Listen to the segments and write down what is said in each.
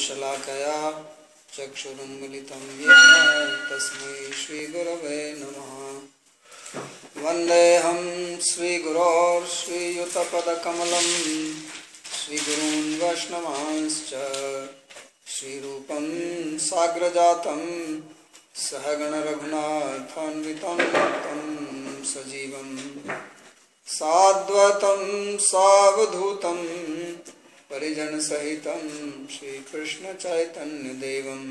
शलाकया चक्षुरुन्मिलितं येन तस्मै श्रीगुरवे नमः। वन्देऽहं श्रीगुरोर्श्रीयुतपदकमलं श्रीगुरून् वैष्णवांश्च श्रीरूपं साग्रजातं सहगणरघुनाथान्वितं तं सजीवं साद्वैतं सावधूतं परिजनसहितं श्रीकृष्णचैतन्यदेवं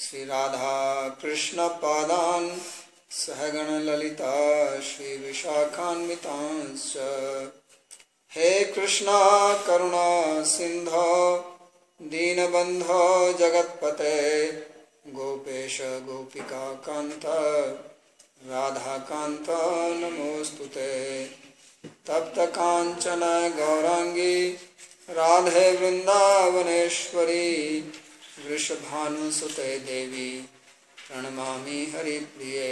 श्रीराधाकृष्णपादान् सहगणललिता श्रीविशाखान्वितांश्च। हे कृष्णा करुणा सिन्धो दीनबन्धो जगत्पते गोपेश गोपिका कान्त राधाकान्त नमोऽस्तुते। तप्त कांचन गौरांगी राधे वृंदावनेश्वरी वृषभानुसुते देवी प्रणमामि हरिप्रिये।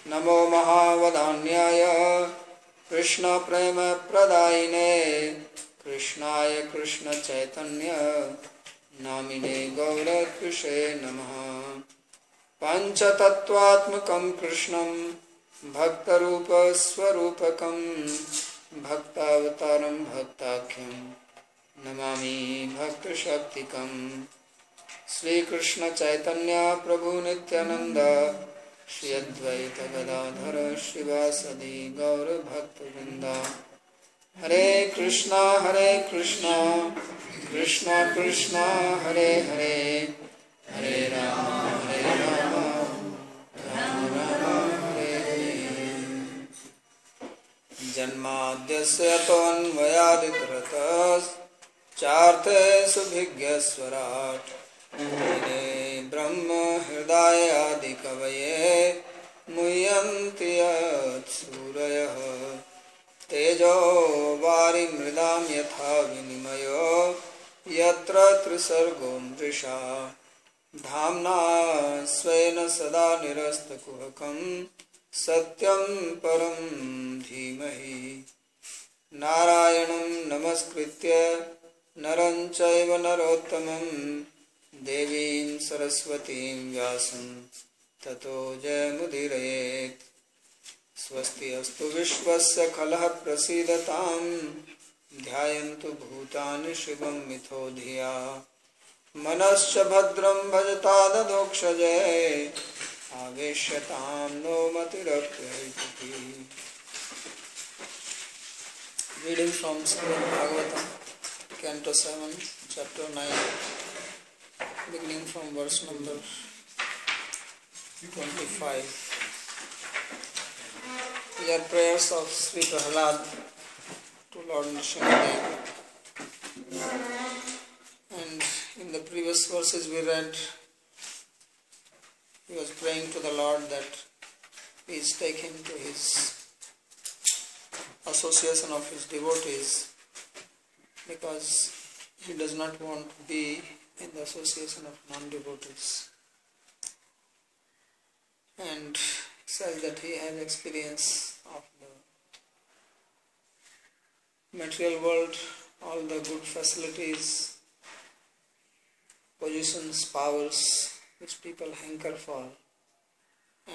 नमो महावदान्याय कृष्ण प्रेम प्रदायिने कृष्णाय कृष्ण चैतन्य नामिने गौरकृषे नमः। पंचतत्वात्मकं कृष्णं भक्तरूप स्वरूपकं भक्तावतारं भक्ताख्यं नमामि भक्तशक्तिकं। श्रीकृष्ण चैतन्य प्रभु नित्यानंद श्री अद्वैत गदाधर श्रीवासदि गौर भक्तवृंद। हरे कृष्णा कृष्णा कृष्णा हरे हरे हरे राम राम हरे हरे। जन्माद्यस्य तोऽन्वयादितरतश्चार्थे सुभिज्ञस्वराट् तेने ब्रह्म हृदय आदि कवये मुह्यन्ति यत्सूरयः। तेजो वारिमृदां यथा विनिमयो यत्र त्रिसर्गो मृषा धाम्ना स्वेन सदा निरस्तकुहकं सत्यं परं धीमहि। नारायणं नमस्कृत्य नरं चैव नरोत्तमं देवीं सरस्वतीं व्यासं ततो जयमुदीरयेत्। स्वस्ति अस्तु विश्वस्य खलः प्रसीदतां ध्यायन्तु भूतानि शिवं मिथो धिया। मनश्च भद्रं भजता ददोक्षजे आवेश्यतां no मतिरप्यैति। Reading from Srimad Bhagavatam, Canto 7, chapter 9, beginning from verse number 25. These are prayers of Sri Prahlad to Lord Nrsimhadev. And in the previous verses we read, he was praying to the Lord that please take him to his association of his devotees, because he does not want to be in the association of non-devotees. And says that he has experience of the material world, all the good facilities, positions, powers which people hanker for,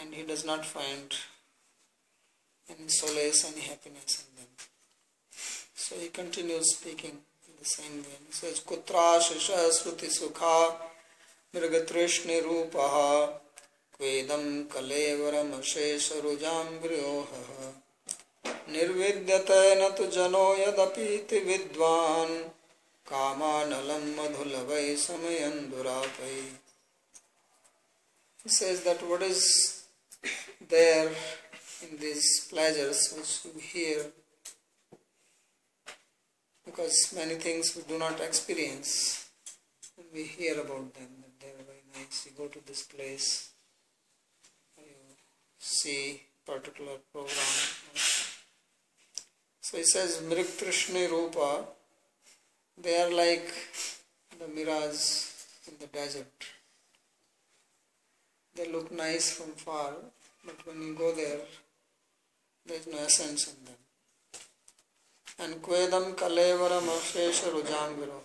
and he does not find any solace, any happiness in them. So he continues speaking in the same way. He says, Kutra shisha sruti sukha mrigatrishni rupaha kvedam kalevaram ashesha rujam gryoha nirvidyate natu jano yadapiti vidvan kamanalam madhulavai samayan durapai. He says that what is there in these pleasures which we hear, because many things we do not experience, and we hear about them, that they are very nice. You go to this place, you see particular program. So he says, Mrik Trishni Rupa, they are like the mirage in the desert. They look nice from far, but when you go there, there is no essence in them. And Kvedam Kalevaram Ashesha Rujam Viro.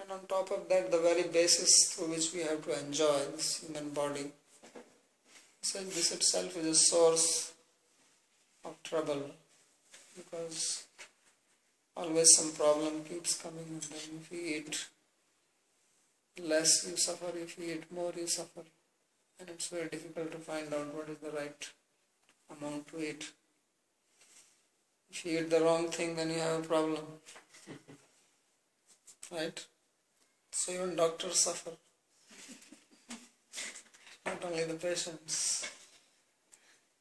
And And on top of that, the very basis through which we have to enjoy this human body, so this itself is a source of trouble, because always some problem keeps coming, and then if you eat less you suffer, if you eat more you suffer, and it's very difficult to find out what is the right amount to eat. If you eat the wrong thing, then you have a problem, right? So even doctors suffer, not only the patients.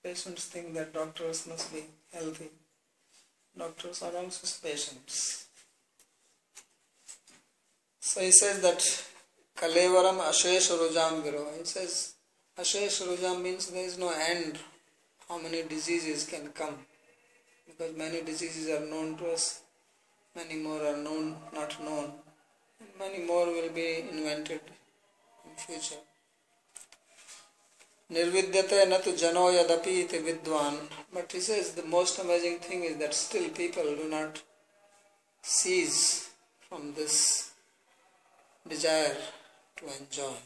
Patients think that doctors must be healthy. Doctors are also patients. So he says that Kalevaram Ashesh Rujam Viro. He says Ashesh Rujam means there is no end how many diseases can come, because many diseases are known to us, many more are known, not known, and many more will be invented in future. Nirvidyate natu jano yadapi iti vidwan. But he says the most amazing thing is that still people do not cease from this desire to enjoy.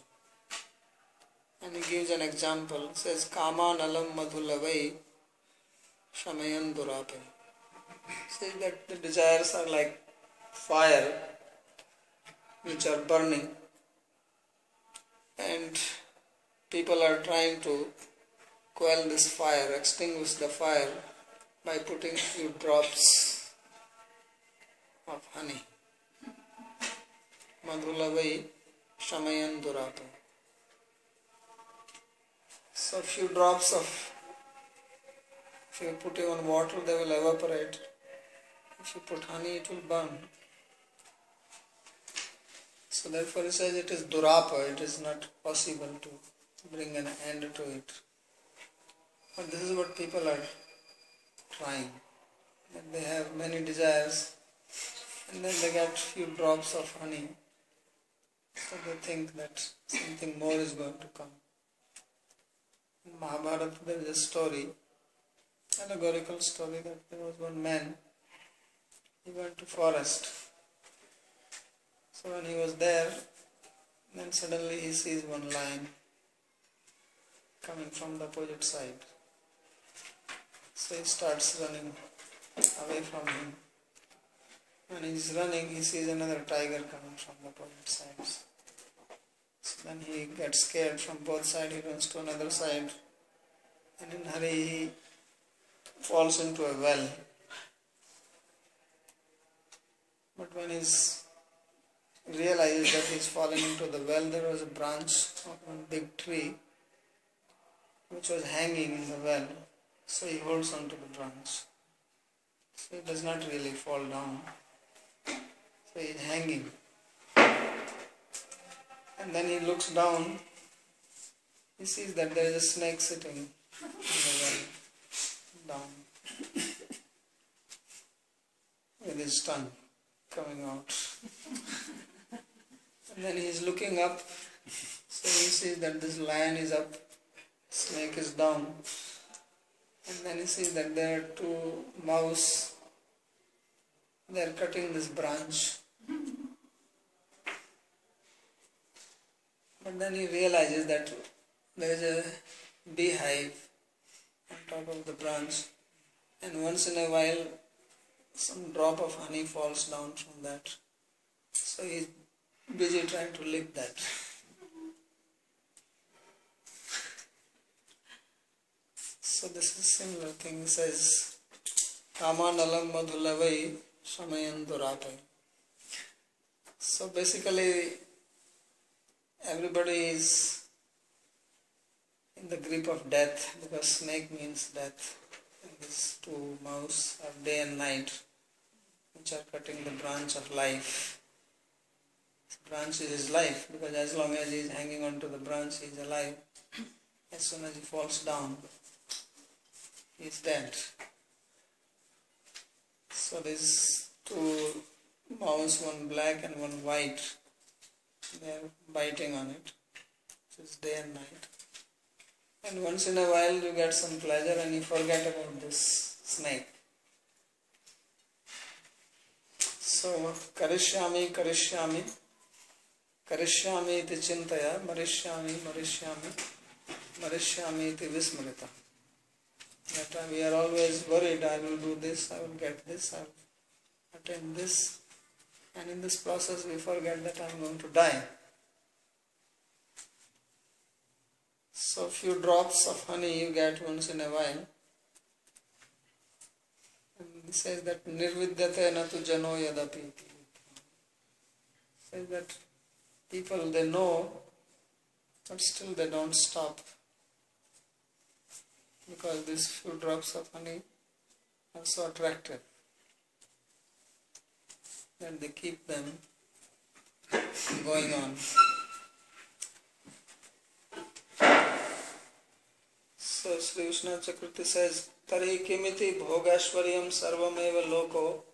And he gives an example. He says, Kama nalam madhulavai shamayan durape. He says that the desires are like fire which are burning, and people are trying to quell this fire, extinguish the fire by putting few drops of honey. Madhulavai shamayan durape. So few drops of, if you put it on water, they will evaporate. If you put honey, it will burn. So therefore he says it is durapa, it is not possible to bring an end to it. But this is what people are trying. That they have many desires, and then they get few drops of honey. So they think that something more is going to come. In Mahabharata there is a story, allegorical story, that there was one man, he went to forest. So when he was there, then suddenly he sees one lion coming from the opposite side. So he starts running away from him. When he is running, he sees another tiger coming from the opposite sides. So then he gets scared from both sides, he runs to another side, and in a hurry he falls into a well. But when he realizes that he is falling into the well, there was a branch of one big tree which was hanging in the well. So he holds on to the branch. So he does not really fall down. So he is hanging. And then he looks down, he sees that there is a snake sitting in the well, down, with his tongue coming out. And then he is looking up, so he sees that this lion is up, snake is down. And then he sees that there are two mouse, they are cutting this branch. But then he realizes that there is a beehive on top of the branch, and once in a while some drop of honey falls down from that. So he is busy trying to lick that. So this is a similar thing. He says, Kama nalam madhulavai shamayan durapai. So basically everybody is in the grip of death, because snake means death. And these two mouse are day and night, which are cutting the branch of life. The branch is his life, because as long as he is hanging on to the branch, he is alive. As soon as he falls down, he is dead. So these two mouse, one black and one white, they are biting on it. So it's day and night. And once in a while you get some pleasure and you forget about this snake. So karishyami, karishyami, karishyami iti chintaya marishyami iti vismrita. That we are always worried, I will do this, I will get this, I will attain this, and in this process we forget that I am going to die. So few drops of honey you get once in a while. And he says that nirvidyate na tu jano yadapi. Says that people, they know, but still they don't stop. Because these few drops of honey are so attractive that they keep them going on. So Sri Vishnu Chakriti says, Tari kimiti bhogashvaryam sarvameva loko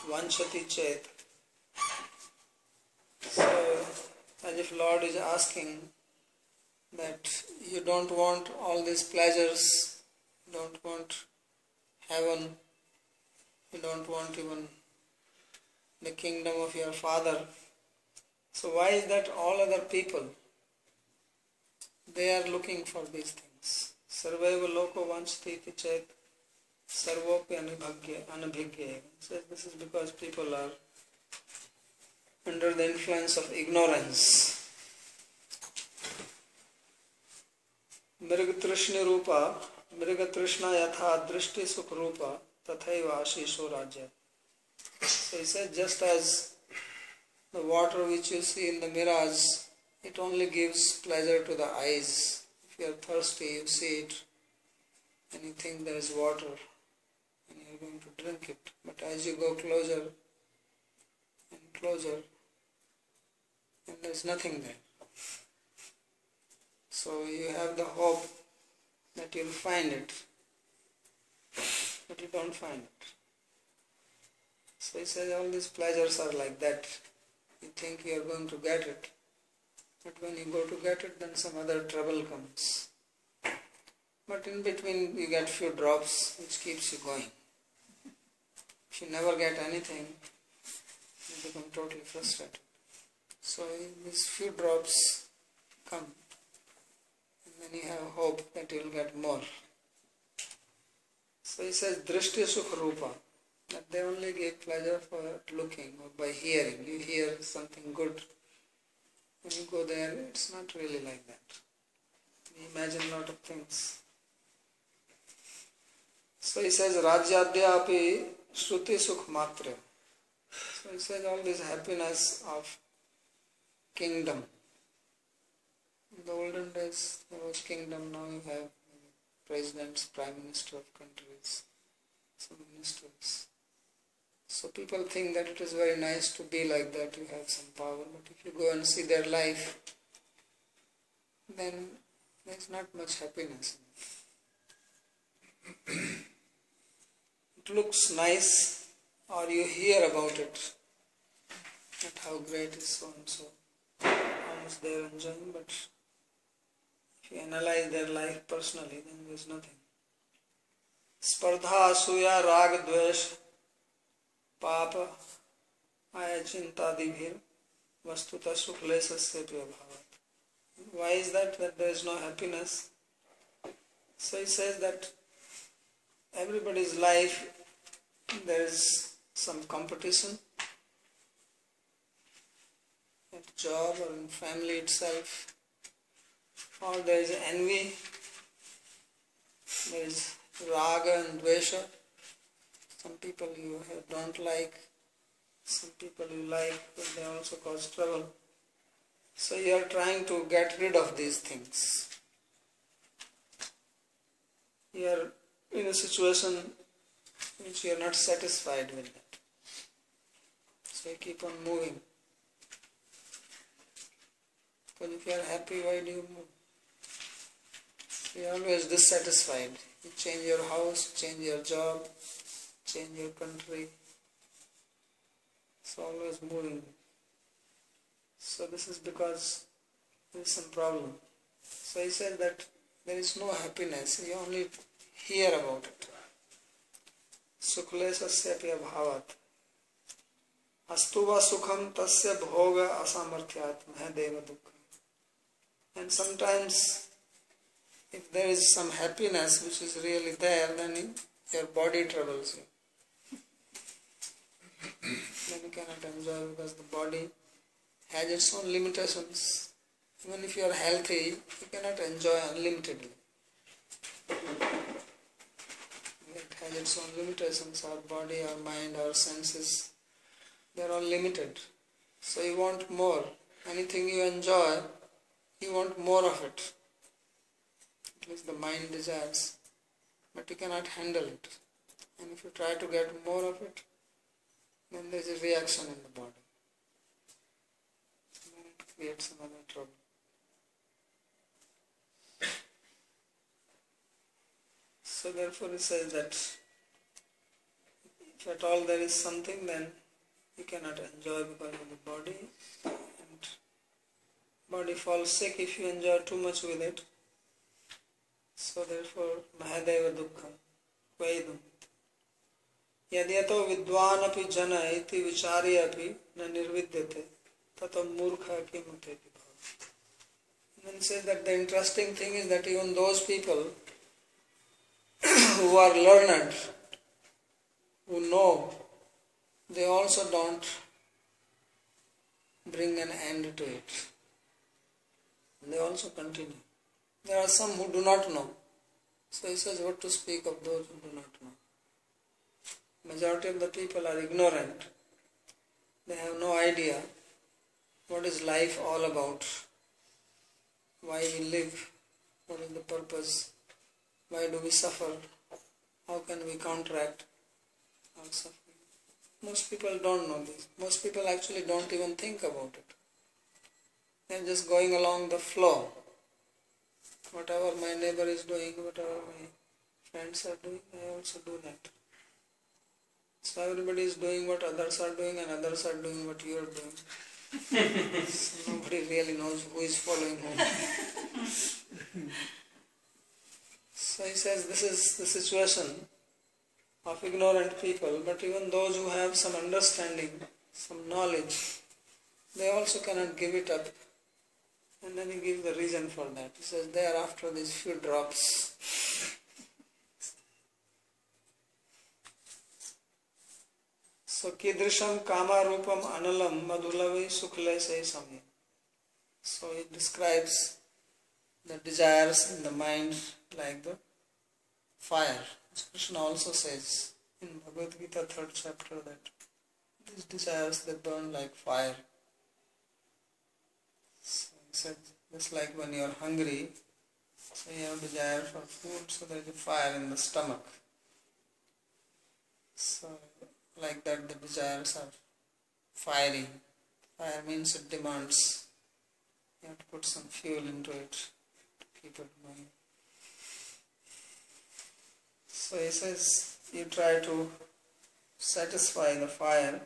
vanchati chet. So, as if Lord is asking that you don't want all these pleasures, you don't want heaven, you don't want even the kingdom of your father. So why is that all other people, they are looking for these things? Sarvaiva loko vanchati iti chet sarvopi anabhigya. So this is because people are under the influence of ignorance. Mrigatrishna rupa, Mrigatrishna yatha drishti sukh rupa, tathaiva ashisho rajya. So he said, just as the water which you see in the mirage, it only gives pleasure to the eyes. If you are thirsty, you see it, and you think there is water, and you are going to drink it. But as you go closer and closer, and there is nothing there. So you have the hope that you will find it, but you don't find it. So he says all these pleasures are like that. You think you are going to get it, but when you go to get it, then some other trouble comes. But in between you get few drops which keeps you going. If you never get anything, you become totally frustrated. So these few drops come, and then you have hope that you will get more. So he says, Drishti Sukha Rupa, that they only give pleasure for looking or by hearing. You hear something good, when you go there, it's not really like that. We imagine a lot of things. So he says, Rajyadya api Shruti Sukh Matra. So he says all this happiness of kingdom. In the olden days there was kingdom, now you have presidents, prime minister of countries, some ministers. So people think that it is very nice to be like that, you have some power, but if you go and see their life, then there is not much happiness. It looks nice, or you hear about it, that how great is so and so, how much they are enjoying, but if you analyze their life personally, then there is nothing. Spardha, asuya, rag, dvesh, papa, aya, chinta, divir, vastuta, sukhlesa, sepya, bhavat. Why is that? That there is no happiness. So he says that everybody's life, there is some competition at job or in family itself, or there is envy, there is raga and dvesha. Some people you don't like, some people you like, but they also cause trouble. So you are trying to get rid of these things. You are in a situation which you are not satisfied with that. So you keep on moving. Because if you are happy, why do you move? You are always dissatisfied. You change your house, change your job, change your country. So always moving. So this is because there is some problem. So he said that there is no happiness, you only hear about it. Sukhlesa sepya bhavat. Astuva sukham tasya bhoga asamarthyat mahadeva dukkha. And sometimes, if there is some happiness which is really there, then your body troubles you. Then you cannot enjoy because the body has its own limitations. Even if you are healthy, you cannot enjoy unlimitedly. It has its own limitations. Our body, our mind, our senses, they are all limited. So you want more. Anything you enjoy, you want more of it. At least the mind desires. But you cannot handle it. And if you try to get more of it, then there is a reaction in the body. Then it creates another trouble. So therefore he says that if at all there is something, then you cannot enjoy because of the body, and body falls sick if you enjoy too much with it. So therefore mahadeva dukkha vaidam yadyato vidwan api jana iti vichari api na nirvidyate tato murkha kimute. And then he says that the interesting thing is that even those people who are learned, who know, they also don't bring an end to it. They also continue. There are some who do not know. So he says, what to speak of those who do not know? Majority of the people are ignorant. They have no idea what is life all about, why we live, what is the purpose, why do we suffer, how can we counteract our suffering. Most people don't know this. Most people actually don't even think about it. They are just going along the flow. Whatever my neighbor is doing, whatever my friends are doing, I also do that. So everybody is doing what others are doing, and others are doing what you are doing. So nobody really knows who is following whom. So he says this is the situation of ignorant people, but even those who have some understanding, some knowledge, they also cannot give it up. And then he gives the reason for that. He says, they are after these few drops. So, kidrisham kama rupam analam madhulavi sukhle se samya. So he describes the desires in the mind like the fire. Krishna also says in Bhagavad Gita 3rd chapter that these desires, they burn like fire. So he said, just like when you are hungry, so you have desire for food, so there is a fire in the stomach. So like that the desires are fiery. Fire means it demands. You have to put some fuel into it to keep it going. So he says, you try to satisfy the fire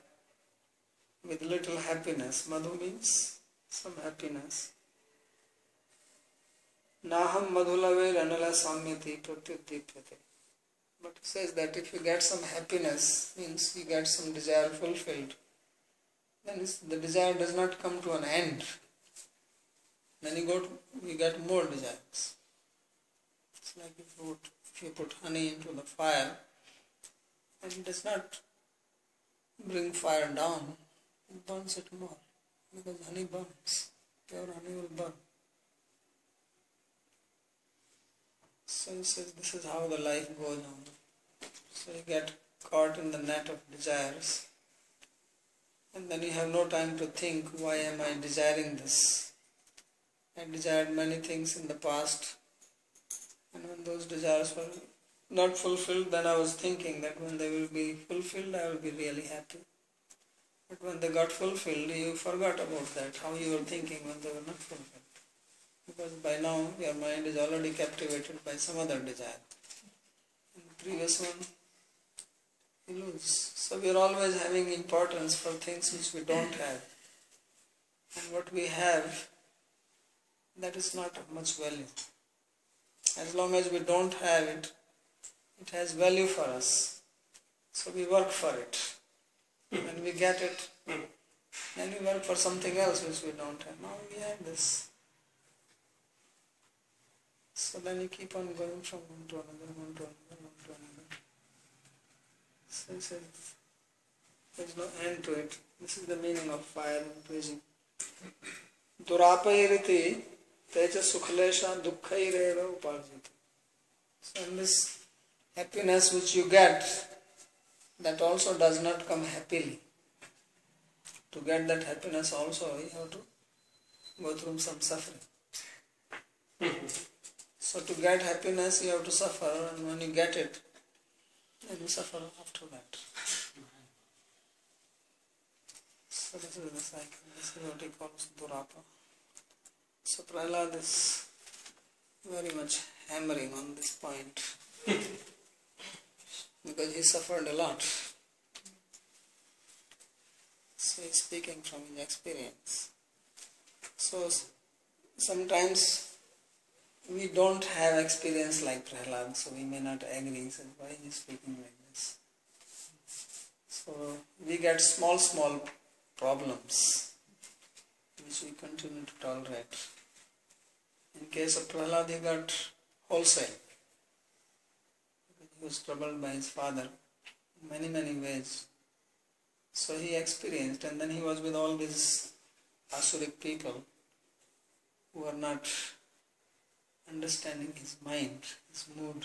with little happiness. Madhu means some happiness. Naham madhulave ranala samyati pratyudipyate. But he says that if you get some happiness, means you get some desire fulfilled, then the desire does not come to an end. Then you get more desires. It's like if you put honey into the fire, and it does not bring fire down, it burns it more. Because honey burns. Pure honey will burn. So he says this is how the life goes on. So you get caught in the net of desires, and then you have no time to think, why am I desiring this? I desired many things in the past, and when those desires were not fulfilled, then I was thinking that when they will be fulfilled, I will be really happy. But when they got fulfilled, you forgot about that, how you were thinking when they were not fulfilled. Because by now, your mind is already captivated by some other desire. In the previous one, you lose. So we are always having importance for things which we don't have. And what we have, that is not of much value. As long as we don't have it, it has value for us. So we work for it. When we get it, then we work for something else which we don't have. Now we have this. So then you keep on going from one to another, one to another, one to another. So he says, there's no end to it. This is the meaning of fire and prison. Durapairiti teja sukhalesha dukkhaireva uparjiti. So in this happiness which you get, that also does not come happily. To get that happiness also, you have to go through some suffering. So to get happiness, you have to suffer, and when you get it, then you suffer after that. So this is the cycle. This is what he calls Durapa. So Prahlad is very much hammering on this point because he suffered a lot. So he is speaking from his experience. So sometimes we don't have experience like Prahlad, so we may not agree. He says, why is he speaking like this? So we get small problems which we continue to tolerate. In case of Prahlad, he got wholesale. He was troubled by his father in many ways. So he experienced, and then he was with all these asuric people who are not understanding his mind, his mood.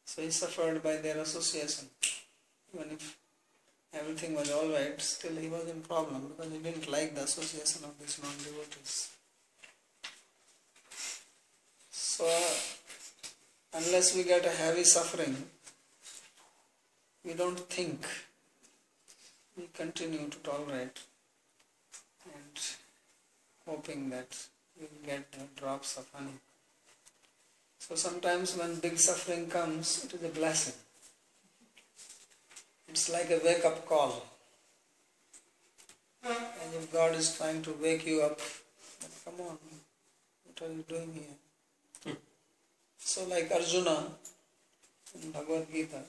So he suffered by their association. Even if everything was alright, still he was in problem because he didn't like the association of these non-devotees. So unless we get a heavy suffering, we don't think. We continue to tolerate and hoping that we will get drops of honey. So sometimes when big suffering comes, it is a blessing. It's like a wake-up call. And if God is trying to wake you up, then come on, what are you doing here? So like Arjuna in Bhagavad Gita,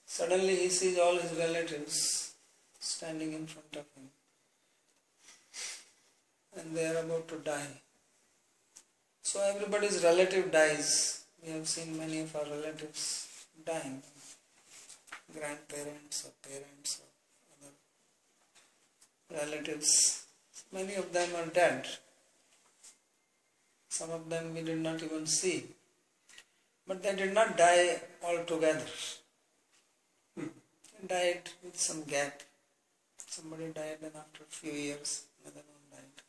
suddenly he sees all his relatives standing in front of him. And they are about to die. So everybody's relative dies. We have seen many of our relatives dying. Grandparents or parents or other relatives. Many of them are dead. Some of them we did not even see. But they did not die altogether. They died with some gap. Somebody died and after a few years another one died.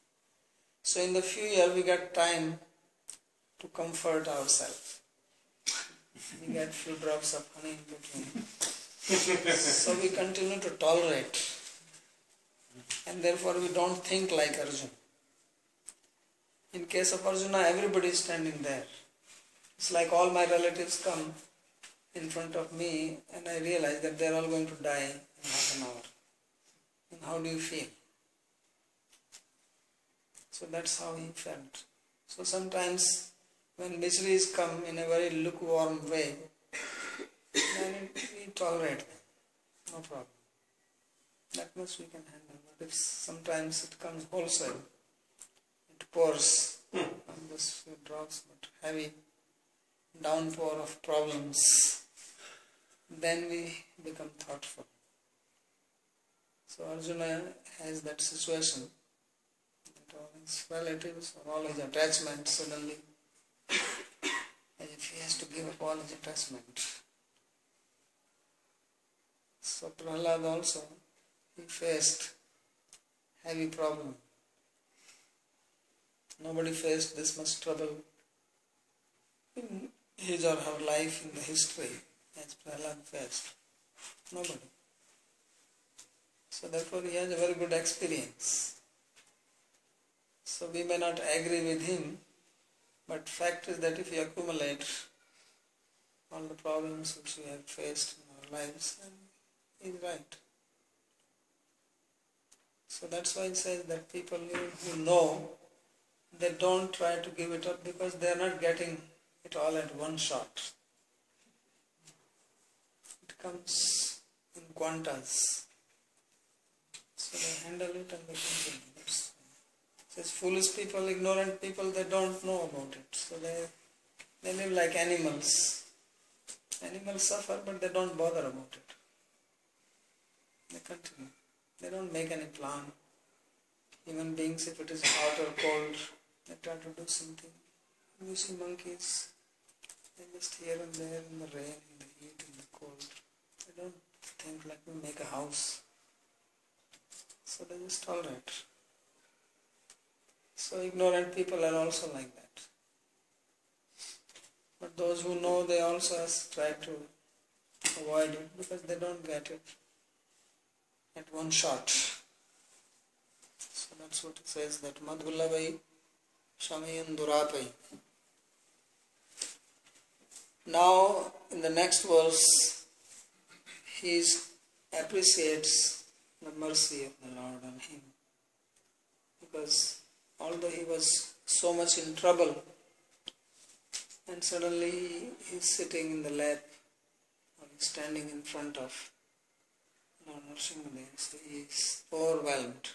So in the few years we get time to comfort ourselves. We get few drops of honey in between. So we continue to tolerate. And therefore we don't think like Arjuna. In case of Arjuna, everybody is standing there. It's like all my relatives come in front of me and I realize that they are all going to die in half an hour. And how do you feel? So that's how he felt. So sometimes when miseries come in a very lukewarm way, then we tolerate them. No problem. That much we can handle. But if sometimes it comes wholesale, it pours on this few drops, but heavy downpour of problems, then we become thoughtful. So Arjuna has that situation that all his relatives or all his attachments suddenly, as if he has to give up all his attachment. So Prahlad also, he faced heavy problem. Nobody faced this much trouble in his or her life in the history as Prahlad faced. Nobody. So therefore he has a very good experience. So we may not agree with him, but fact is that if we accumulate all the problems which we have faced in our lives, then he is right. So that's why it says that people who know, they don't try to give it up because they are not getting it all at one shot. It comes in quantas. So they handle it and they continue. Says foolish people, ignorant people, they don't know about it. So they live like animals. Animals suffer, but they don't bother about it. They continue. They don't make any plan. Human beings, if it is hot or cold, they try to do something. You see monkeys, they just here and there in the rain, in the heat, in the cold. They don't think, let me make a house. So they just tolerate. So ignorant people are also like that. But those who know, they also try to avoid it because they don't get it at one shot. So that's what it says, that Madhulavai Shamayan Durapai. Now in the next verse he appreciates the mercy of the Lord on him, because although he was so much in trouble and suddenly he's sitting in the lap or he's standing in front of Lord Nrsimhadev, so he is overwhelmed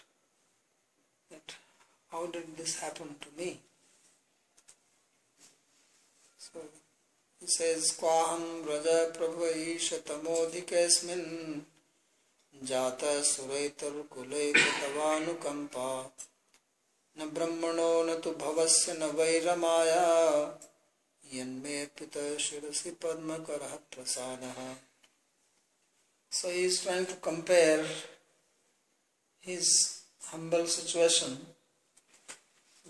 that how did this happen to me? So he says, Kwaham Raja Prabhu Isha Tamodhikesmin Jata Suraitar Kulaita Tavanukampa Na Brahmano na tu bhavasya na vairamaya Yanme pita shirasi padma karaha prasadaha. So he is trying to compare his humble situation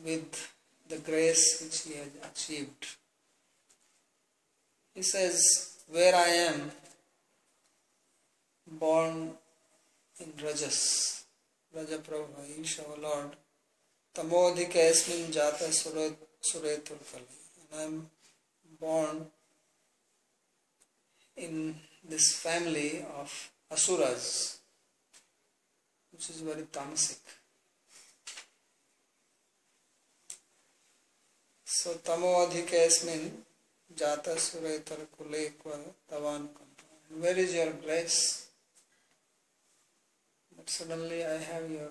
with the grace which he has achieved. He says, where I am born in Rajas, Raja Prabhu, Isha, O Lord, Tamodhika esmin jata suretur kali. And I am born in this family of asuras, which is very tamasic. So Tamodhika esmin jata suretur kule kwa tavan kampa. Where is your grace? But suddenly I have your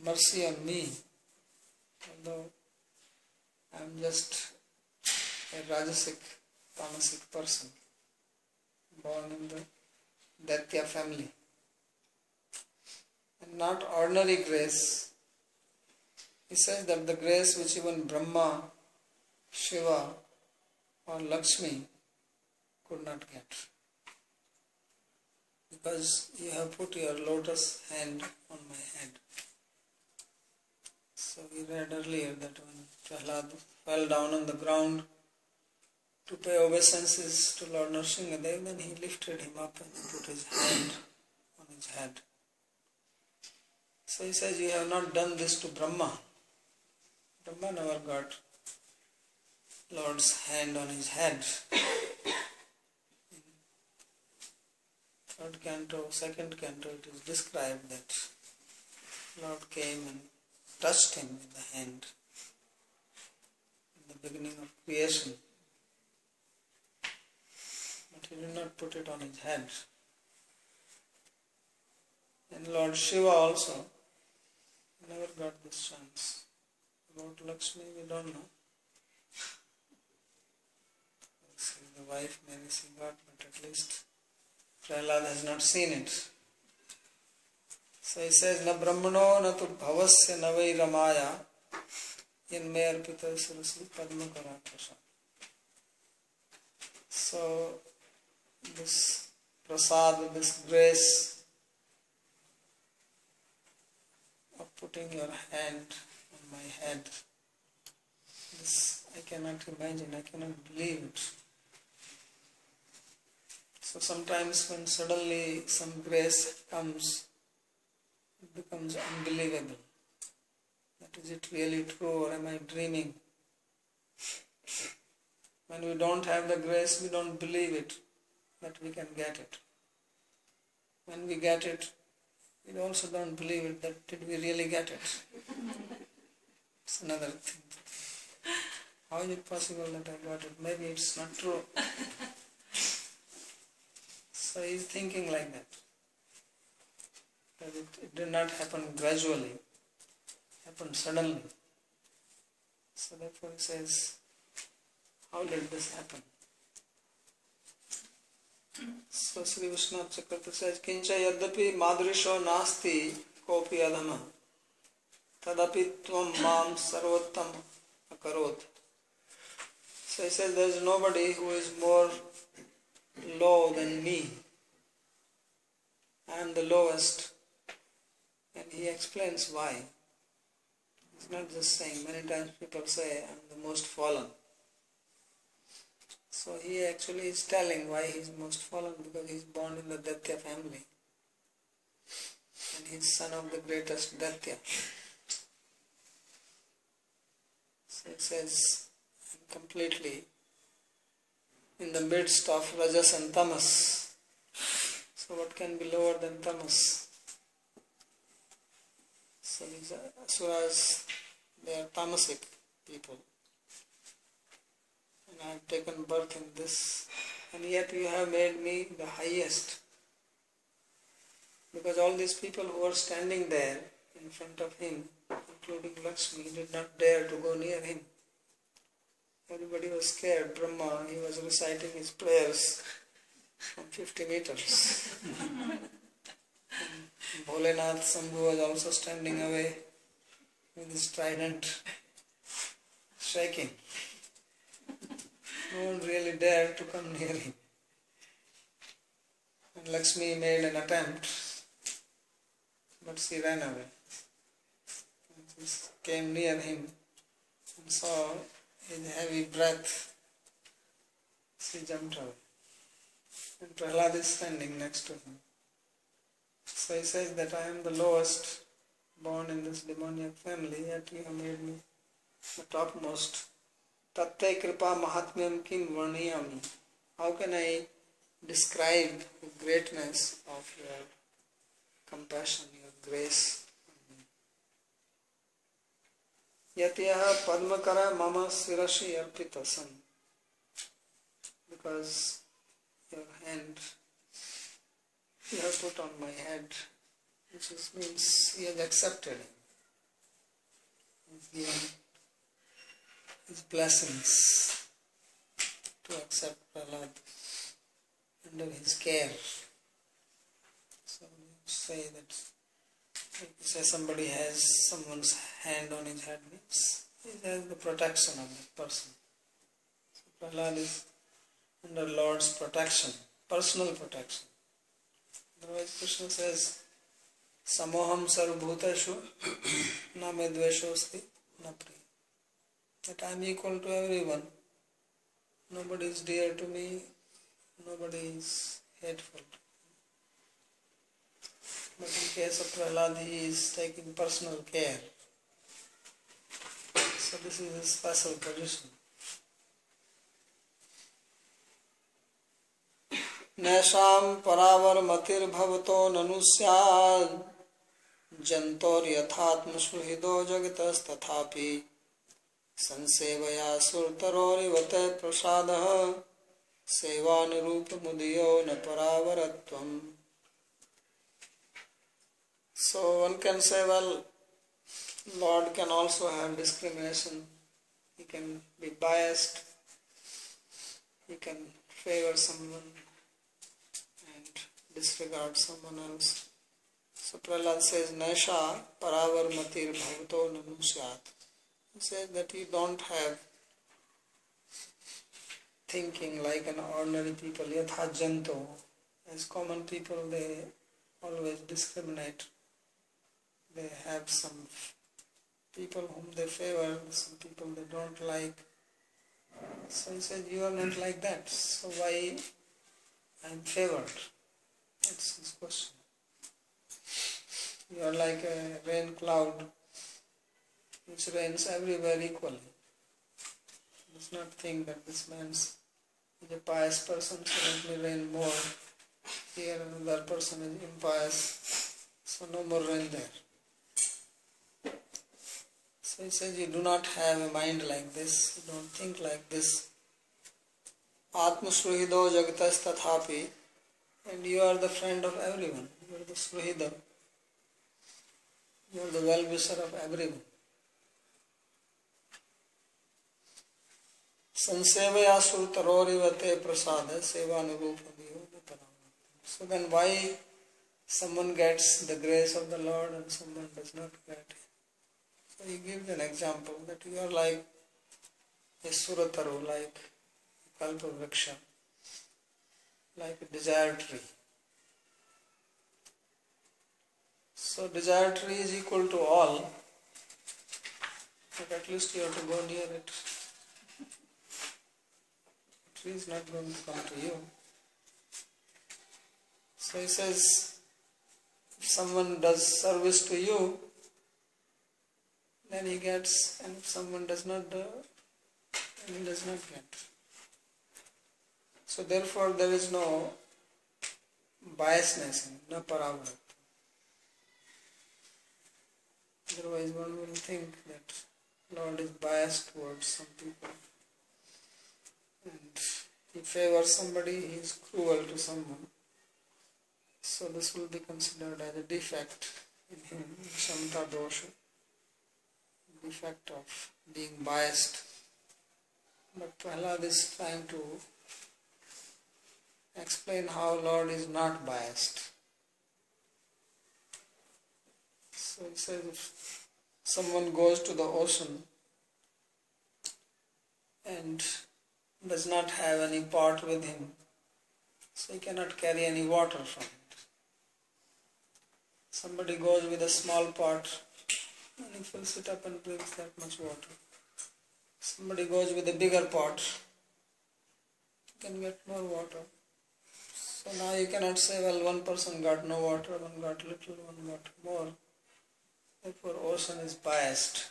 mercy on me, although I am just a rajasic, tamasic person, born in the Daitya family. And not ordinary grace. He says that the grace which even Brahma, Shiva or Lakshmi could not get. Because you have put your lotus hand on my head. So we read earlier that when Prahlad fell down on the ground to pay obeisances to Lord Nrsimhadev, then he lifted him up and put his hand on his head. So he says, you have not done this to Brahma. Brahma never got Lord's hand on his head. In third canto, second canto, it is described that Lord came and touched him with the hand in the beginning of creation. But he did not put it on his head. And Lord Shiva also never got this chance. About Lakshmi we don't know. The wife maybe she got, but at least Prahlad has not seen it. So he says, Na brahmano na tu bhavasya na vai ramaya in me arpita surasi padma karaprasad. So this prasad, this grace of putting your hand on my head, this I cannot imagine, I cannot believe it. So sometimes when suddenly some grace comes, it becomes unbelievable. That is it really true, or am I dreaming? When we don't have the grace, we don't believe it, that we can get it. When we get it, we also don't believe it, that did we really get it? It's another thing. How is it possible that I got it? Maybe it's not true. So So he is thinking like that. But it did not happen gradually, it happened suddenly. So therefore he says, how did this happen? So Sri Vishwanath Chakravarti says, Kincha yadapi madrisho nasti kopi adhama tadapi tvam mam sarvottam akarot. So he says, there is nobody who is more low than me. I am the lowest. And he explains why. He's not just saying, many times people say, I am the most fallen. So he actually is telling why he is most fallen, because he is born in the Daitya family. And he is son of the greatest Daitya. So it says, completely in the midst of Rajas and Tamas. So what can be lower than Tamas? So these Asuras, they are tamasic people. And I have taken birth in this. And yet you have made me the highest. Because all these people who were standing there in front of him, including Lakshmi, did not dare to go near him. Everybody was scared. Brahma, he was reciting his prayers from 50 meters. Bholenath Sambhu was also standing away with his trident shaking. No one really dared to come near him. And Lakshmi made an attempt, but she ran away. And she came near him and saw his heavy breath. She jumped away. And Prahlad is standing next to him. So he says that I am the lowest born in this demoniac family, yet you have made me the topmost. Tatte kripa mahatmyam kim varniyami. How can I describe the greatness of your compassion, your grace? Yatyaha padmakara mama sirashi arpitasan. Because your hand you have put on my head, which means he has accepted him. He has given his blessings to accept Prahlad under his care. So you say that if you say somebody has someone's hand on his head, means he has the protection of that person. So Prahlad is under Lord's protection, personal protection. Otherwise Krishna says, Samoham sarvabhuteshu na me dveshosti na priya. That I am equal to everyone. Nobody is dear to me, nobody is hateful. But in case of Prahlad, he is taking personal care. So this is his special position. Nasham paravar matir bhavato nanusyad jantor yathatma suhido jagatas tathapi sansevaya surtarori vate prasadaha sevanurupa mudiyo na paravaratvam. So one can say, well, Lord can also have discrimination. He can be biased. He can favor someone and disregard someone else. So Prahlad says, Naisha paravar matir bhavato nanusyat. He says that you don't have thinking like an ordinary people. Yatha janto. As common people, they always discriminate. They have some people whom they favor, some people they don't like. So he said, you are not like that. So why I am favored? That's his question. You are like a rain cloud which rains everywhere equally. Let's not think that this man is a pious person, so let me rain more. Here another person is impious, so no more rain there. So he says, you do not have a mind like this, you don't think like this. Atmasruhido jagatas tathapi And you are the friend of everyone. You are the Suhida. You are the well-wisher of everyone. Sansevaya surtarorivate prasada sevanurupadhiyo paramati. So then why someone gets the grace of the Lord and someone does not get it? So he gives an example that you are like a surataru, like a kalpavriksha, like a desire tree. So desire tree is equal to all, but at least you have to go near it. The tree is not going to come to you. So he says, if someone does service to you, then he gets, and if someone does not do, then he does not get. So therefore there is no biasness, no paravrata. Otherwise one will think that Lord is biased towards some people. And he favors somebody, he is cruel to someone. So this will be considered as a defect in him, Shamta dosha, defect of being biased. But Prahlad is trying to explain how Lord is not biased. So he says if someone goes to the ocean and does not have any pot with him, so he cannot carry any water from it. Somebody goes with a small pot and he fills it up and brings that much water. Somebody goes with a bigger pot, you can get more water. So now you cannot say, well, one person got no water, one got little, one got more. Therefore ocean is biased.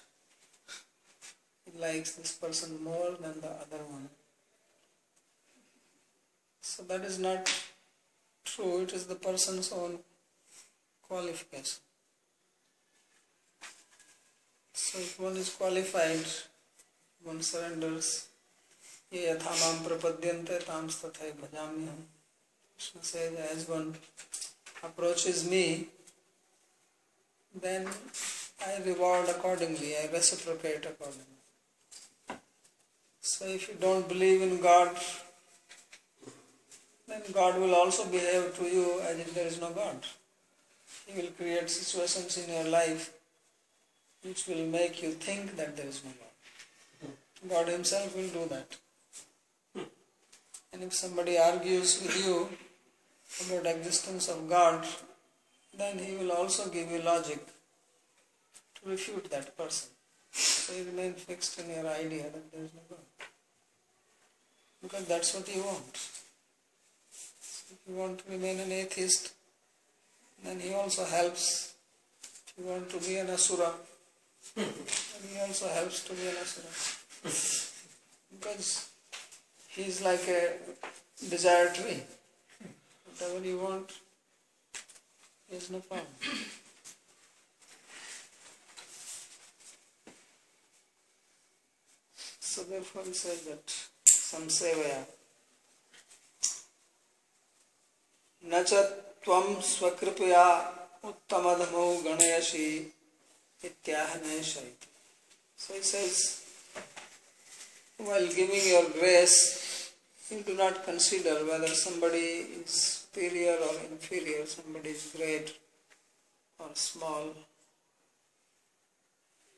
It likes this person more than the other one. So that is not true. It is the person's own qualification. So if one is qualified, one surrenders, ye yathamam prapadyante tam stathai bhajamyam. Krishna says, as one approaches me, then I reward accordingly, I reciprocate accordingly. So if you don't believe in God, then God will also behave to you as if there is no God. He will create situations in your life which will make you think that there is no God. God himself will do that. And if somebody argues with you about the existence of God, then he will also give you logic to refute that person. So you remain fixed in your idea that there is no God. Because that's what you want. So if you want to remain an atheist, then he also helps. If you want to be an asura, then he also helps to be an asura. Because he is like a desire tree. Whatever you want, there is no problem. So therefore he says that samsevaya nacha tvam swakripaya uttamadhamau ganayashi ityahanayashi. So he says, while giving your grace, you do not consider whether somebody is superior or inferior, somebody is great or small.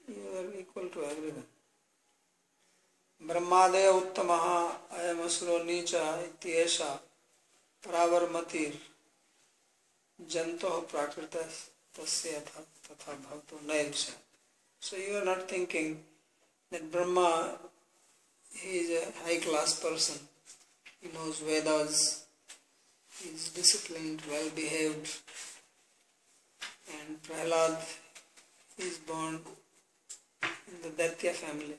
You are equal to everyone. Brahmadaya uttamaha ayamasuro nicha ityesha paravarmatir jantoh prakrita tasya tatha bhavto nailcha. So you are not thinking that Brahma, he is a high class person, he knows Vedas, he is disciplined, well behaved, and Prahlad is born in the Daitya family.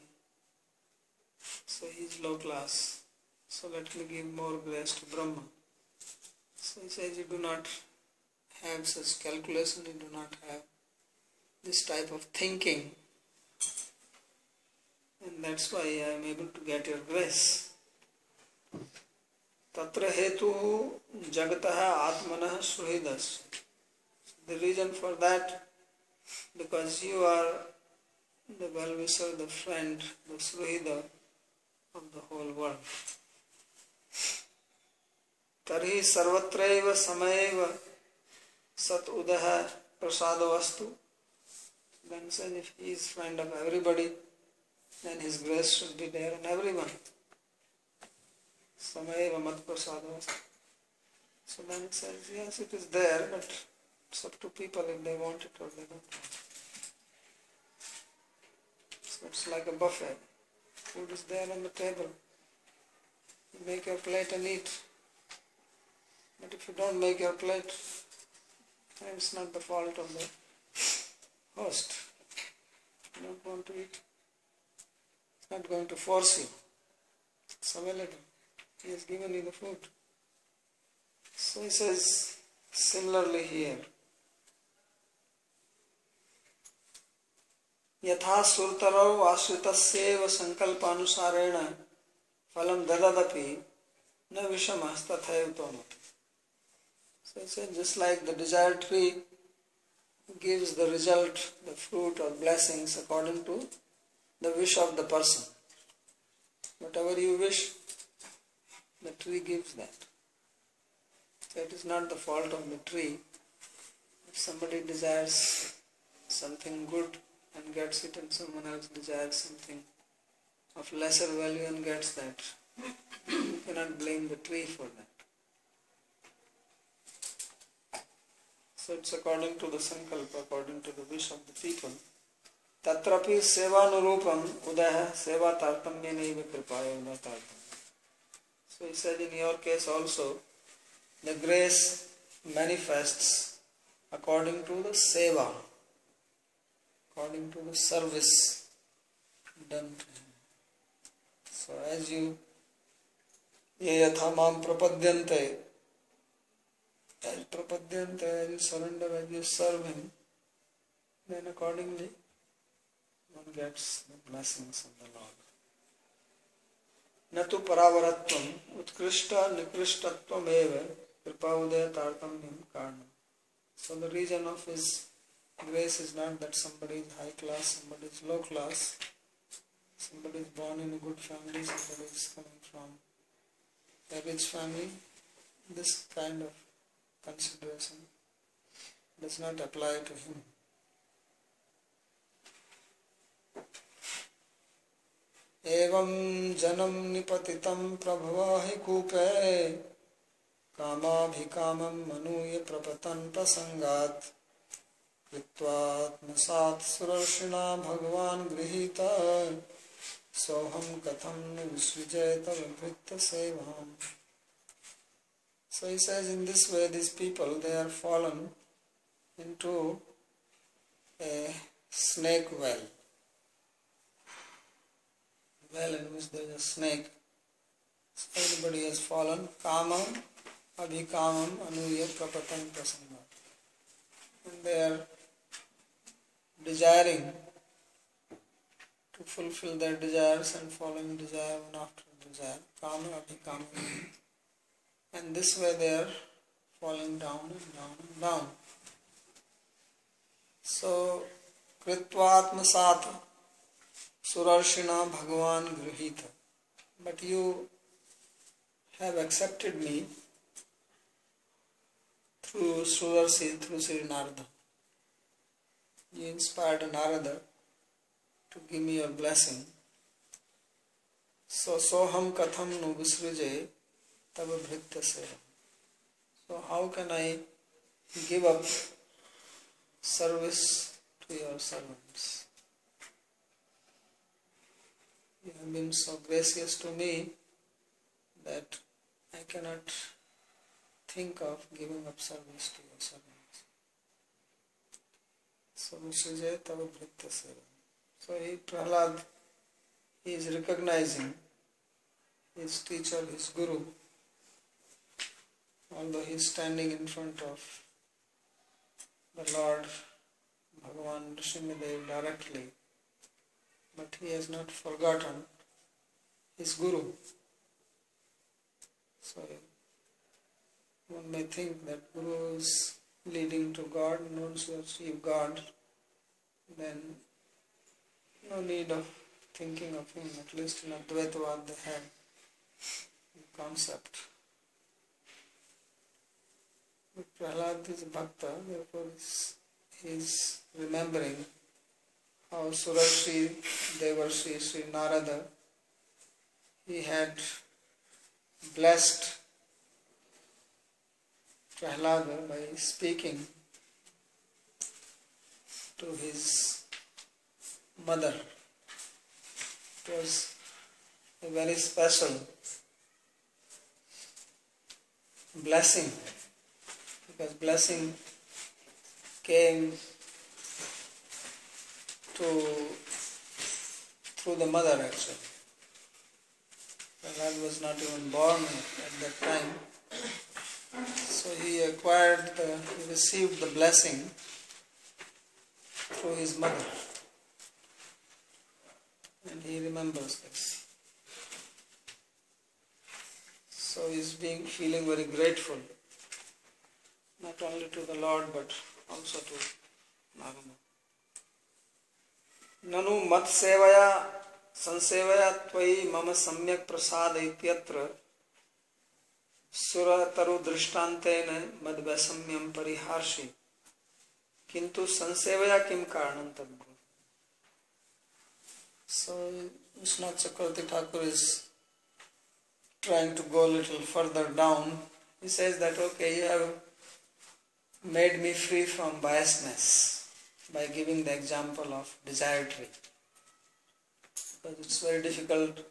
So he is low class. So let me give more grace to Brahma. So he says you do not have such calculation, you do not have this type of thinking. And that's why I am able to get your grace. Tatra hetu jagataha atmanah suhridas. The reason for that, because you are the well-wisher, the friend, the suhida of the whole world. Tarhi sarvatraiva samayeva sat udaha prasadavastu. Then says, if he is friend of everybody, then his grace should be there on everyone. Samayeva mat prasadavastu. So then it says, yes, it is there, but it's up to people if they want it or they don't want it. So it's like a buffet. Food is there on the table. You make your plate and eat. But if you don't make your plate, then it's not the fault of the host. You don't want to eat. It's not going to force you. It's available. He has given you the food. So he says, similarly here, Yatha surtarau ashritasyeva sankalpanusarena phalam dadadapi na vishamas tathaiv tomati. So he said, just like the desired tree gives the result, the fruit or blessings according to the wish of the person. Whatever you wish, the tree gives that. So it is not the fault of the tree. If somebody desires something good and gets it, and someone else desires something of lesser value and gets that, you cannot blame the tree for that. So it's according to the sankalpa, according to the wish of the people. Tatrapi sevanurupam udaha seva tartamyanaiva kripaya udatartam. So he said, in your case also, the grace manifests according to the seva, according to the service done to him. So as you ye yatha mam prapadyante, as you surrender, as you serve him, then accordingly one gets the blessings of the Lord. Natu paravaratvam utkrishta nikrishtatvam eva kripaudaya tartamyam karnam. So the reason of his grace is not that somebody is high class, somebody is low class, somebody is born in a good family, somebody is coming from a rich family. This kind of consideration does not apply to him. Evam janam nipatitam prabhavahi kupe kamabhikamam manuya prapatan prasangat kritvatmasat surarshina bhagavan grihita soham katham visvijayata vibhritta sevam. So he says, in this way these people, they are fallen into a snake well in which there is a snake. So everybody has fallen. Kamam, abhikamam, anuya, prapatan, prasanga. And they are desiring to fulfill their desires and following desire one after desire. Kama, abhikamam. And this way they are falling down and down and down. So, kritvatmasat surarshina bhagavan grihita. But you have accepted me through Surarsi, through Sri Narada. You inspired Narada to give me your blessing. So, soham katham nu visrije tava bhritta seva. So how can I give up service to your servants? You have been so gracious to me that I cannot think of giving up service to your servants. So Visrijaya tava bhritta seva. So Prahlad, he is recognizing his teacher, his guru, although he is standing in front of the Lord Bhagavan Nrsimhadev directly, but he has not forgotten his guru. So one may think that Guru is leading to God, knows to achieve God, then no need of thinking of him. At least in Advaitavad they have the concept. But Prahlad is a bhakta, therefore he is remembering how Surashri, Devarshi, Sri Narada, he had blessed Prahlada by speaking to his mother. It was a very special blessing, because blessing came through the mother actually. Prahlad was not even born at that time. So he received the blessing through his mother. And he remembers this. So he is feeling very grateful, not only to the Lord but also to Narada. Nanu mat sevaya sansevaya tvai mama samyak prasad ityatra sura taru drishtantena madvasamyam pariharshi kintu sansevaya kim karanam tadgu. So Vishwanath Chakravarti Thakur is trying to go a little further down. He says that, okay, you have made me free from biasness by giving the example of desire tree. Because it's very difficult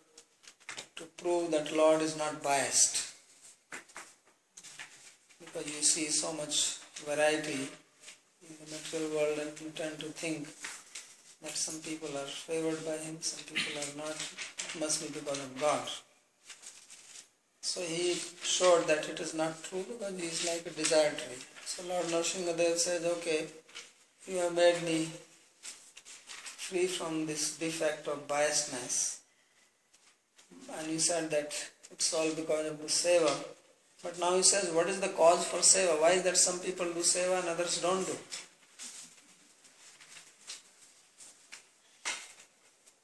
to prove that Lord is not biased. Because you see so much variety in the material world and you tend to think that some people are favored by him, some people are not. It must be because of God. So he showed that it is not true because he is like a desire tree. So Lord Nrsimhadev says, okay, you have made me free from this defect of biasness. And you said that it's all because of the seva. But now he says, what is the cause for seva? Why is that some people do seva and others don't do?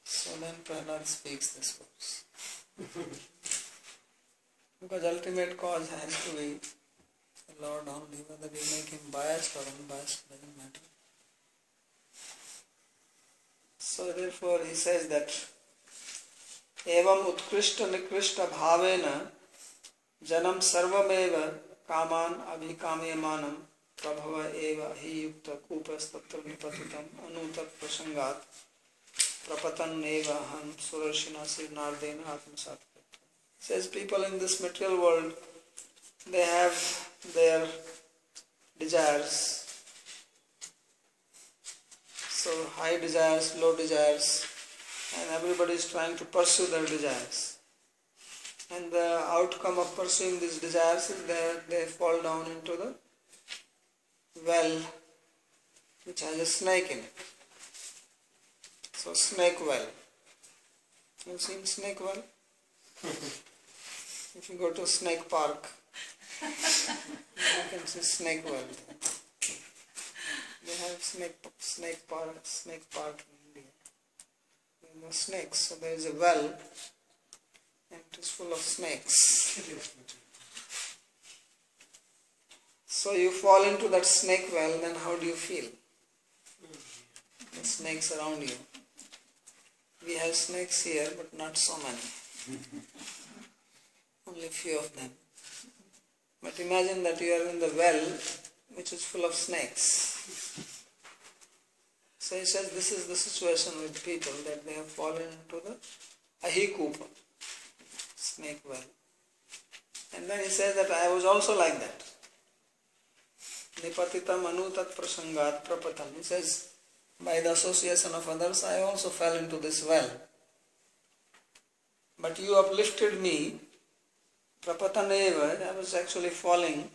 So then Prahlad speaks this verse. Because ultimate cause has to be the Lord only. Whether we make him biased or unbiased doesn't matter. So therefore he says that evam utkrishta nikrishta bhavena janam sarvameva kaman abhikamemanam prabhava eva hi yukta kupas tatra nipatitam anutat prasangat prapatan eva ham surashina sri nardena atmasat. Says people in this material world, they have their desires. So high desires, low desires, and everybody is trying to pursue their desires. And the outcome of pursuing these desires is that they fall down into the well which has a snake in it. So snake well. You've seen snake well? If you go to snake park, you can see snake well. They have snake park in India. There are snakes, so there is a well and it is full of snakes. So you fall into that snake well, then how do you feel? The snakes around you. We have snakes here, but not so many. Only few of them. But imagine that you are in the well which is full of snakes. So he says this is the situation with people, that they have fallen into the ahikupa, snake well. And then he says that I was also like that. Nipatitam anutat prasangat prapatam. He says, by the association of others, I also fell into this well. But you uplifted me, prapataneva, I was actually falling.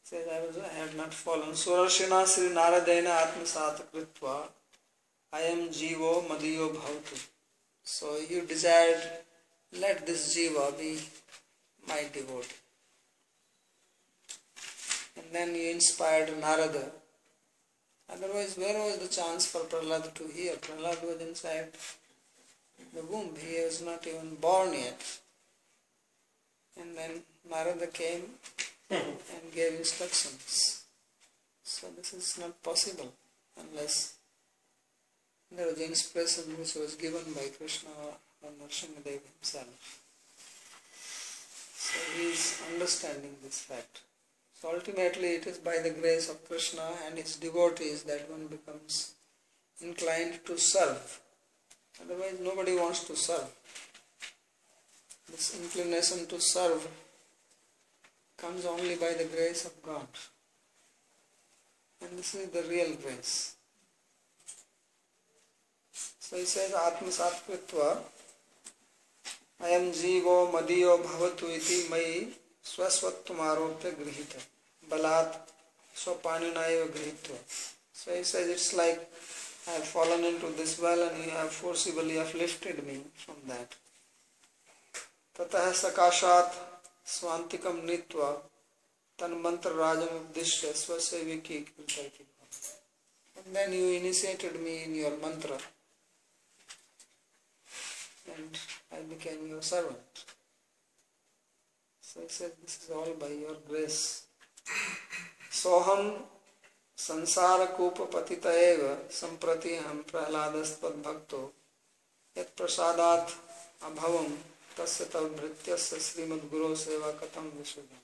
Says I had not fallen. Surashina Sri Naradena Atmasat Kritva, I am Jivo Madiyo Bhavatu. So you desired let this jiva be my devotee. And then he inspired Narada. Otherwise, where was the chance for Prahlad to hear? Prahlad was inside the womb. He was not even born yet. And then Narada came and gave instructions. So this is not possible unless there was inspiration which was given by Krishna or Nrsimhadev himself. So he is understanding this fact. So ultimately it is by the grace of Krishna and his devotees that one becomes inclined to serve. Otherwise nobody wants to serve. This inclination to serve comes only by the grace of God. And this is the real grace. So he says, Atmasat kritva ayam jivo madiyo bhavatu iti mai swasvattum aropya grihita balat swapaninaiva grihitva. So he says, it's like I have fallen into this well and you have forcibly uplifted me from that. Tatah sakashat swantikam nitva tan mantra rajam uddishya swaseviki kirtarki. And then you initiated me in your mantra and I became your servant. So he said, this is all by your grace. Soham sansara kupa patita eva sampratiham prahladastvad bhakto yat prasadat abhavam tasya tav bhrityasya Srimad Guru seva katam visudham.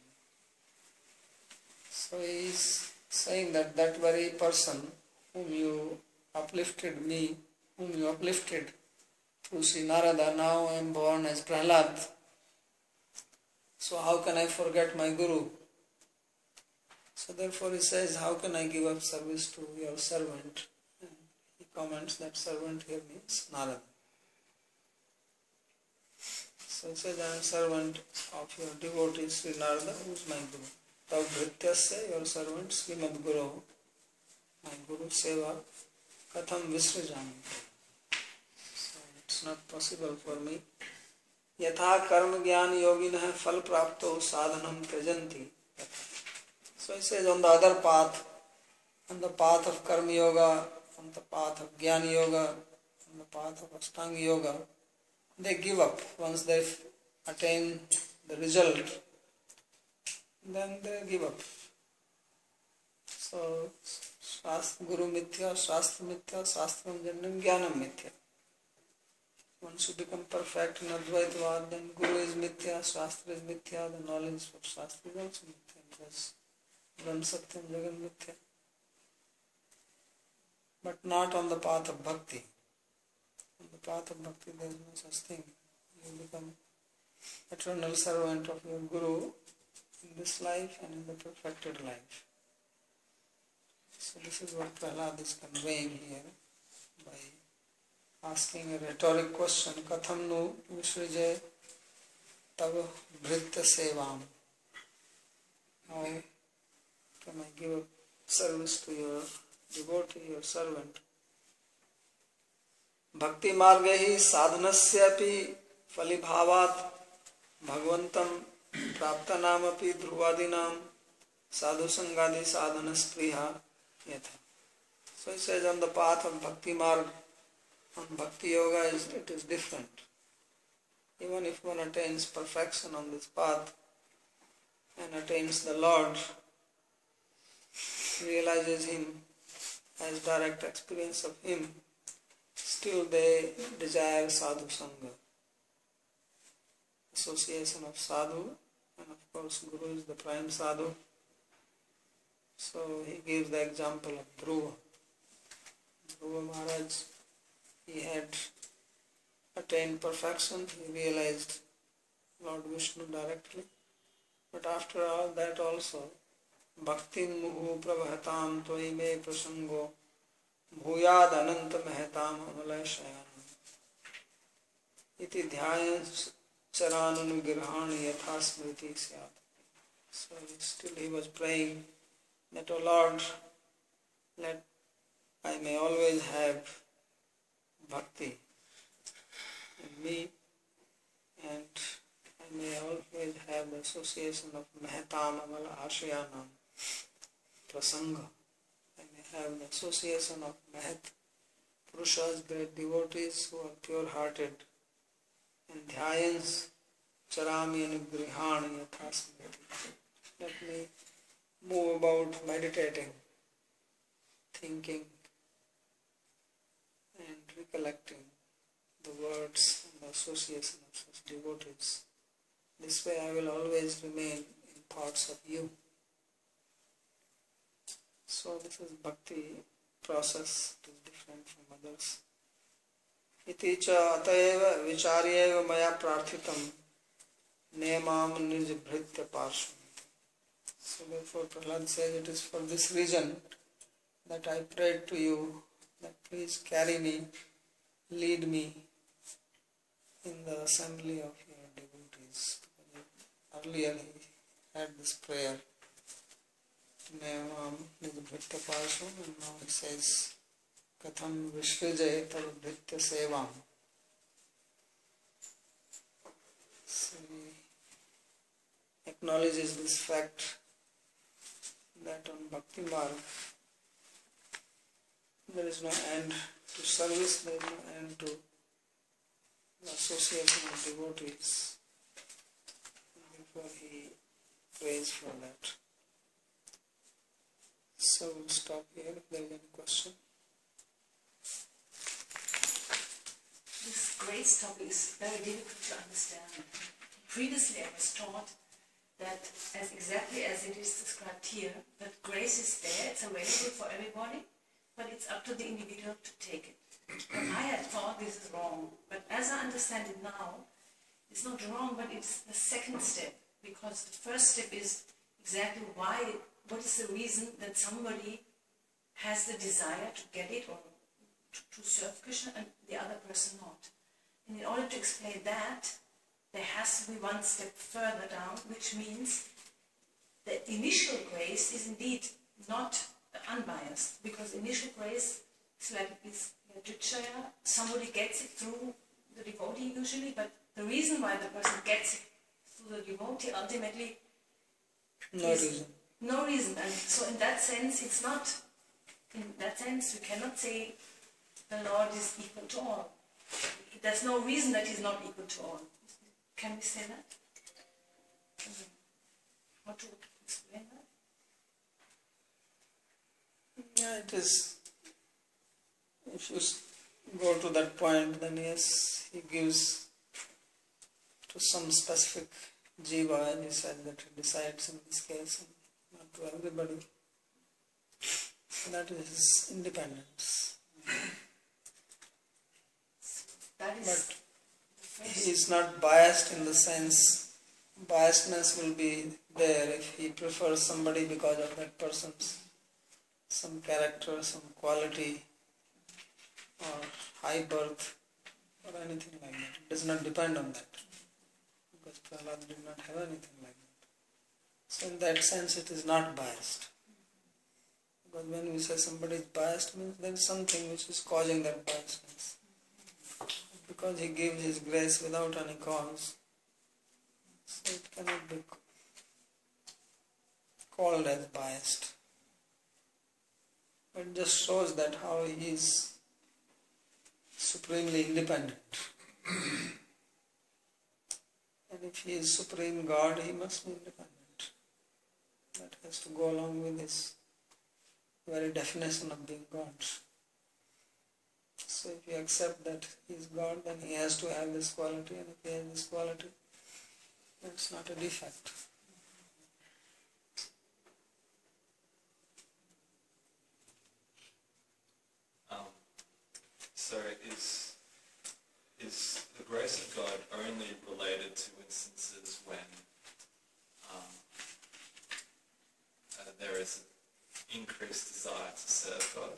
So he is saying that that very person whom you uplifted me, whom you uplifted through Sri Narada, now I am born as Prahlad. So how can I forget my Guru? So therefore he says, how can I give up service to your servant? And he comments that servant here means Narada. So he says, I am servant of your devotee Sri Narada, who is my Guru. Tav Bhrityasya, your servant, Srimad Guru, my Guru Seva, Katham Visrajami. So it's not possible for me. Yatha karma jnana yoginah phal prapto sadhanam tyajanti. So he says, on the other path, on the path of karma yoga, on the path of jnana yoga, on the path of ashtanga yoga, they give up once they attain the result. Then they give up. So, Guru mithya, Shastra mithya, Shastram jannam, Jnanam mithya. Once you become perfect in Advaitavad, then Guru is mithya, Shastra is mithya, the knowledge of Shastra is also mithya. Because Brahma Satyam Jagan mithya. But not on the path of bhakti. On the path of bhakti there is no such thing. You become eternal servant of your Guru in this life and in the perfected life. So this is what Prahlad is conveying here by asking a rhetoric question, Katham nu vishrije tava bhritya sevam. How can I give service to your devotee, your servant? Bhakti marge hi sadhanasya api falibhavat bhagvantam praptanam api dhruvadinam sadhu sangadi sadhana spriha yatha. So he says, on the path of bhakti marg, on bhakti yoga, it is different. Even if one attains perfection on this path and attains the Lord, realizes Him, has direct experience of Him, still they desire sadhu sangha, association of sadhu, and of course Guru is the prime sadhu. So he gives the example of Dhruva. Dhruva Maharaj, he had attained perfection, he realized Lord Vishnu directly. But after all that also, Bhaktim muhu prabhatam tvai me prasango bhuyad ananta mehetam amalaya shayanam iti dhyayan charananu girhani yatha smriti syat. So still he was praying that, O Lord, let I may always have bhakti in me and I may always have the association of Mehetam Amala Ashayanam Prasanga. I may have the association of Mehet Purushas, great devotees who are pure-hearted, and Dhyayans Charami Anugrihani Yathasmriti. Let me move about meditating, thinking and recollecting the words and the association of such devotees. This way I will always remain in thoughts of you. So this is bhakti process, it is different from others. Iti cha atayeva vicharyeva maya prarthitam nemam nijbhritya parshvam. So therefore Prahlad says, it is for this reason that I prayed to you that please carry me, lead me in the assembly of your devotees. Earlier he had this prayer, Nemam Nijbhritya Parshvam, and now he says, Katham Vishvijay Tad Bhritya Sevam. So he acknowledges this fact that on Bhakti Marg there is no end to service, there is no end to the association of devotees. And therefore he prays for that. So we'll stop here if there is any question. This grace topic is very difficult to understand. Previously I was taught that exactly as it is described here, that grace is there, it's available for everybody, but it's up to the individual to take it. And I had thought this is wrong, but as I understand it now, it's not wrong, but it's the second step, because the first step is exactly what is the reason that somebody has the desire to get it or to serve Krishna and the other person not. And in order to explain that, there has to be one step further down, which means the initial grace is indeed not unbiased, because initial grace is like Drikshaya, somebody gets it through the devotee usually, but the reason why the person gets it through the devotee ultimately no reason. And so in that sense, it's not, in that sense we cannot say the Lord is equal to all. There's no reason that he's not equal to all. Can we say that? How to explain that? Yeah, it is. If you go to that point, then yes, he gives to some specific jiva, and he said that he decides in this case, and not to everybody. That is his independence. But he is not biased in the sense, biasedness will be there if he prefers somebody because of that person's some character, some quality, or high birth, or anything like that. It does not depend on that, because Prahlad did not have anything like that. So in that sense it is not biased. Because when we say somebody is biased, means there is something which is causing that biasness. Because he gives his grace without any cause, so it cannot be called as biased. It just shows that how he is supremely independent. And if he is Supreme God, he must be independent. That has to go along with his very definition of being God. So if you accept that he is God, then he has to have this quality, and if he has this quality, that's not a defect. So is the grace of God only related to instances when there is an increased desire to serve God,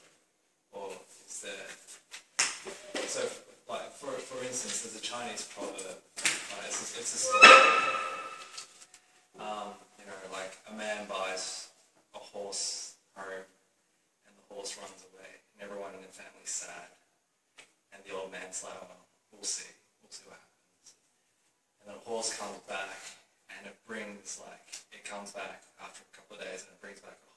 or is there? So, like for instance, there's a Chinese proverb. It's a story. Like a man buys a horse home, and the horse runs away, and everyone in the family's sad. And the old man's like, "Oh, we'll see what happens." And then a horse comes back and it brings like, it comes back after a couple of days and it brings back a